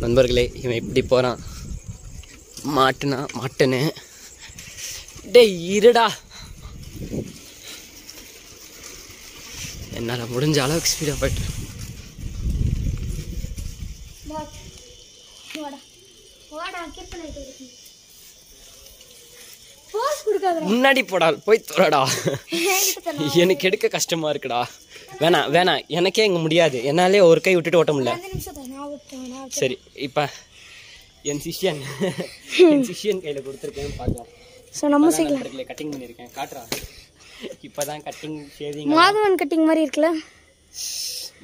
நண்பர்களே, இவன் இப்படி போகிறான். மாட்டுன்னு டே இருடா. என்னால் முடிஞ்ச அளவுக்கு ஸ்பீடாக போய்ட்டு முன்னாடி போடால் போய் தோறடா. எனக்கு எடுக்க கஷ்டமா இருக்குடா. வேணாம் எனக்கே இங்கே முடியாது. என்னாலே ஒரு கை விட்டுட்டு ஓட்ட முடியல. சரி, இப்போ என் சிஷியன் கையில் கொடுத்துருக்கேன்னு பார்க்கலாம். ஸோ நம்ம சைக்கிள் கட்டிங் பண்ணியிருக்கேன், காட்டுறா. இப்போதான் கட்டிங் ஷேவிங் மாதவன் கட்டிங் மாதிரி இருக்குல்ல.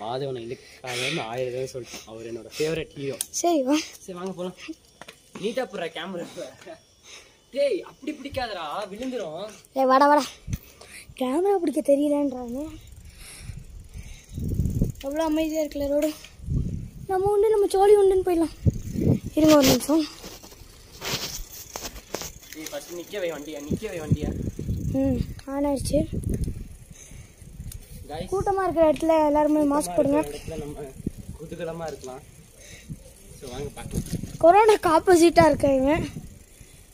மாதவன் இதுக்காக 1000 தடவை சொல்லிட்டேன். அவர் என்னோட ஃபேவரட் ஹீரோ. சரி வாங்க போகலாம். நீட்டாக போடுற கேமரா. டேய் அப்படி பிடிக்காதடா, விழுந்துரும். வாடா கேமரா பிடிக்க தெரியலன்றாங்க. எவ்வளோ அமைதியாக இருக்குல்ல ரோடு. நம்ம ஜோலி உண்டுன்னு போயிடலாம். இருங்க ஒரு நிமிஷம். நிற்க வை வண்டியா. ஆன் ஆயிடுச்சு. கூட்டமாக இருக்கிற இடத்துல எல்லாருமே மாஸ்க் போடுங்க. நம்ம குதூகலமாக இருக்கலாம். ஸோ வாங்க பார்க்கலாம். கொரோனாக்கு ஆப்போசிட்டாக இருக்காங்க.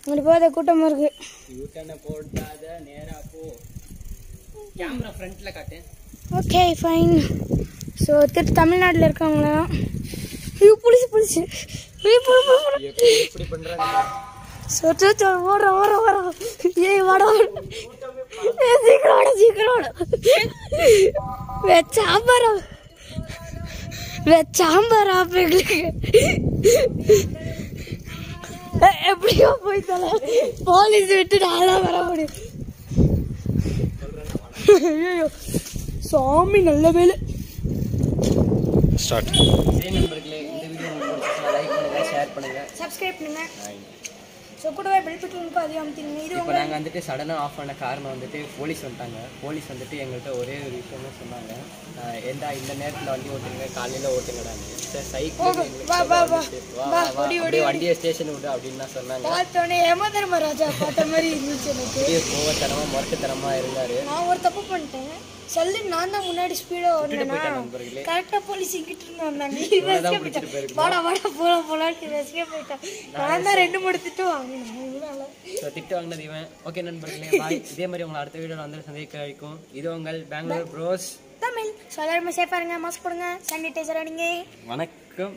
அங்கே போத கூட்டமாக இருக்கு. யூட்டனை போடாத, நேராக போ. கேமரா ஃப்ரண்ட்டில் காட்டு. Okay fine. ஸோ தமிழ்நாட்டில் இருக்கவங்களாம் புளிச்சு எப்படி பண்ணுறாங்க. ஓடுற ஏய் வாடா சீக்கிரம் சாம்பாரா எங்களுக்கு எப்படியோ போய் தல போலீஸ் விட்டு நாளா வர முடியும். சாமி நல்ல வேலை. ஸ்டார்ட். நண்பர்களே, இந்த வீடியோ உங்களுக்கு லைக் பண்ணுங்க, ஷேர் பண்ணுங்க, சப்ஸ்கிரைப் பண்ணுங்க. ஸோ கூடவே பெல் பட்டன் அதிகம் அமுத்திடுங்க. இது இப்போ நாங்கள் வந்துட்டு சடனாக ஆஃப் பண்ண காரணம் வந்துட்டு போலீஸ் வந்துட்டாங்க. போலீஸ் வந்துட்டு எங்கள்கிட்ட ஒரே ஒரு விஷயம் தான் சொன்னாங்க. இந்த நேரத்தில் வண்டி ஓட்டுங்க, காலையில் ஓட்டுங்கடான்னு. சார் சைக்கிள் வண்டியை ஸ்டேஷன் விடு அப்படின்னு தான் சொன்னாங்க. பார்த்தோன்னே ஏமாதரமராஜா பார்த்த மாதிரி இருந்துச்சு எனக்கு. கோவத்தனமாக முரட்டுத்தனமாக இருந்தார். நான் ஒரு தப்பு பண்ணிட்டேன். சொல்லு நான் தான் முன்னாடி ஸ்பீடாக ஓடுனேன்னா கரெக்டாக போலீஸ் இங்கிட்டு இருந்து வந்தாங்க. வாடா போலான்னு ரசிக்க போயிட்டேன். நான் தான் 2-3 திட்டு வாங்கினேன். திட்டு வாங்கினது இவன். ஓகே நண்பர்களே, பாய். இதே மாதிரி உங்களை அடுத்த வீடியோவில் வந்து சந்திக்க வைக்கும். இது உங்கள் பெங்களூர் ப்ரோஸ் தமிழ். ஸோ எல்லாருமே சேஃபாக இருங்க, மாஸ்க் போடுங்க, சானிடைசர் அடிங்க. வணக்கம்.